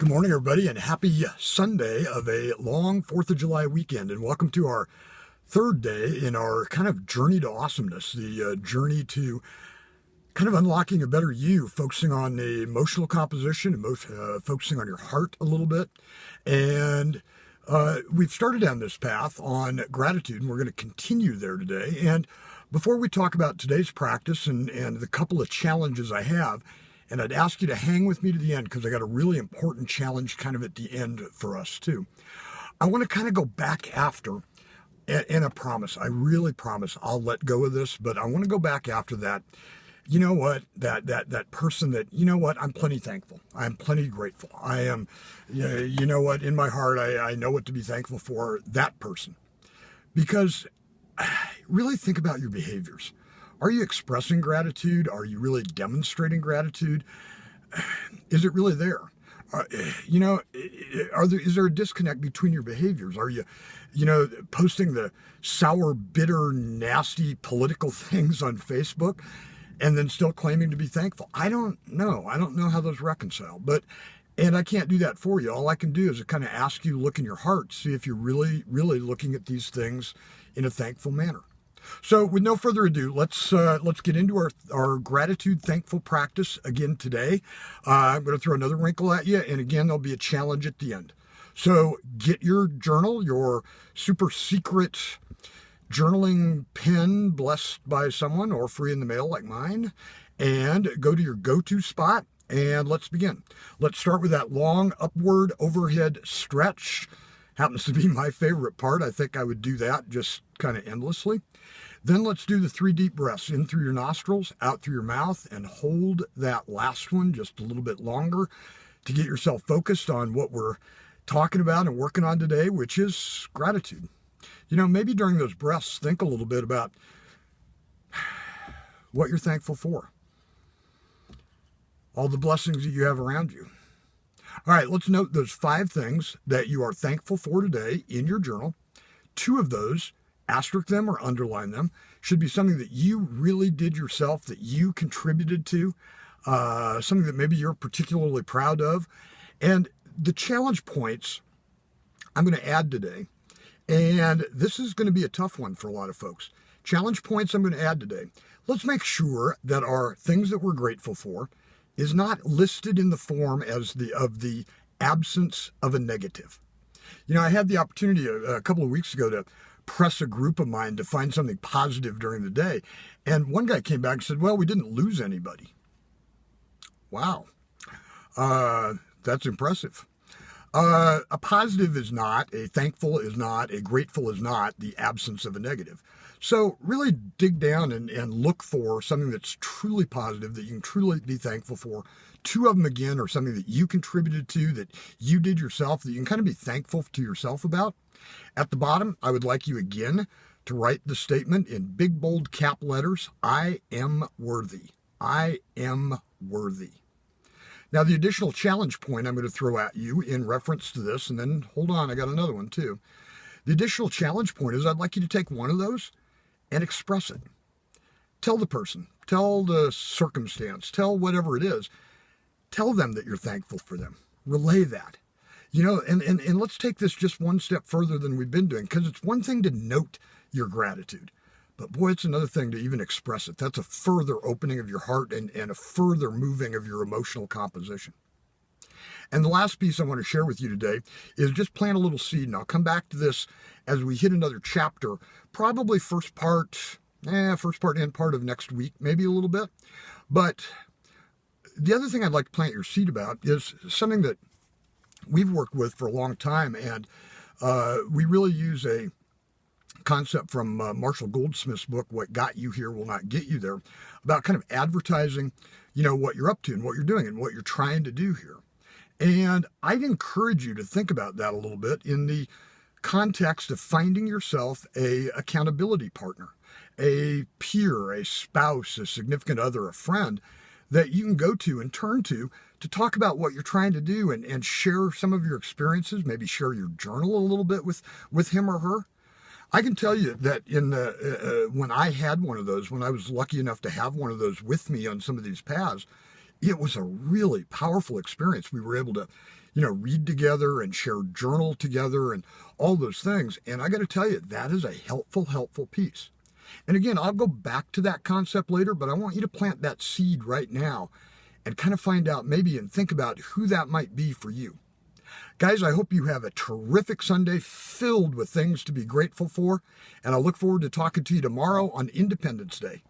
Good morning, everybody, and happy Sunday of a long 4th of July weekend. And welcome to our third day in our kind of journey to awesomeness, the journey to kind of unlocking a better you, focusing on the emotional composition, focusing on your heart a little bit. And we've started down this path on gratitude, and we're going to continue there today. And before we talk about today's practice and the couple of challenges I have, and I'd ask you to hang with me to the end because I got a really important challenge kind of at the end for us too. I want to kind of go back after, and I promise, I really promise I'll let go of this, but I want to go back after that. You know what, that person that, you know what, I'm plenty thankful. I'm plenty grateful. I am, you know what, in my heart, I know what to be thankful for, that person. Because really think about your behaviors. Are you expressing gratitude? Are you really demonstrating gratitude? Is it really there? Is there a disconnect between your behaviors? Are you, posting the sour, bitter, nasty political things on Facebook and then still claiming to be thankful? I don't know. I don't know how those reconcile. And I can't do that for you. All I can do is kind of ask you to look in your heart, see if you're really, really looking at these things in a thankful manner. So with no further ado, let's get into our gratitude thankful practice again today. I'm going to throw another wrinkle at you, and again, there'll be a challenge at the end. So get your journal, your super secret journaling pen blessed by someone or free in the mail like mine, and go to your go-to spot, and let's begin. Let's start with that long upward overhead stretch. Happens to be my favorite part. I think I would do that just kind of endlessly. Then let's do the 3 deep breaths, in through your nostrils, out through your mouth, and hold that last one just a little bit longer to get yourself focused on what we're talking about and working on today, which is gratitude. Maybe during those breaths, think a little bit about what you're thankful for, all the blessings that you have around you. All right, let's note those 5 things that you are thankful for today in your journal. 2 of those, asterisk them or underline them, should be something that you really did yourself, that you contributed to, something that maybe you're particularly proud of. And the challenge points I'm going to add today, and this is going to be a tough one for a lot of folks. Challenge points I'm going to add today. Let's make sure that our things that we're grateful for is not listed in the form of the absence of a negative. I had the opportunity a couple of weeks ago to press a group of mine to find something positive during the day. And one guy came back and said, well, we didn't lose anybody. Wow. That's impressive. A positive is not, a thankful is not, a grateful is not the absence of a negative. So really dig down and look for something that's truly positive, that you can truly be thankful for. 2 of them, again, are something that you contributed to, that you did yourself, that you can kind of be thankful to yourself about. At the bottom, I would like you again to write the statement in big, bold cap letters, I am worthy. I am worthy. Now, the additional challenge point I'm going to throw at you in reference to this, and then hold on, I got another one too. The additional challenge point is I'd like you to take one of those and express it. Tell the person, tell the circumstance, tell whatever it is. Tell them that you're thankful for them. Relay that. And let's take this just one step further than we've been doing, because it's one thing to note your gratitude, but boy, it's another thing to even express it. That's a further opening of your heart and a further moving of your emotional composition. And the last piece I want to share with you today is just plant a little seed, and I'll come back to this as we hit another chapter, probably first part and part of next week, maybe a little bit. But the other thing I'd like to plant your seed about is something that we've worked with for a long time, and we really use a concept from Marshall Goldsmith's book, What Got You Here Will Not Get You There, about kind of advertising, what you're up to and what you're doing and what you're trying to do here. And I'd encourage you to think about that a little bit in the context of finding yourself a accountability partner, a peer, a spouse, a significant other, a friend that you can go to and turn to talk about what you're trying to do and share some of your experiences, maybe share your journal a little bit with him or her. I can tell you that when I had one of those, when I was lucky enough to have one of those with me on some of these paths, it was a really powerful experience. We were able to, read together and share journal together and all those things. And I got to tell you, that is a helpful piece. And again, I'll go back to that concept later, but I want you to plant that seed right now and kind of find out maybe and think about who that might be for you. Guys, I hope you have a terrific Sunday filled with things to be grateful for, and I look forward to talking to you tomorrow on Independence Day.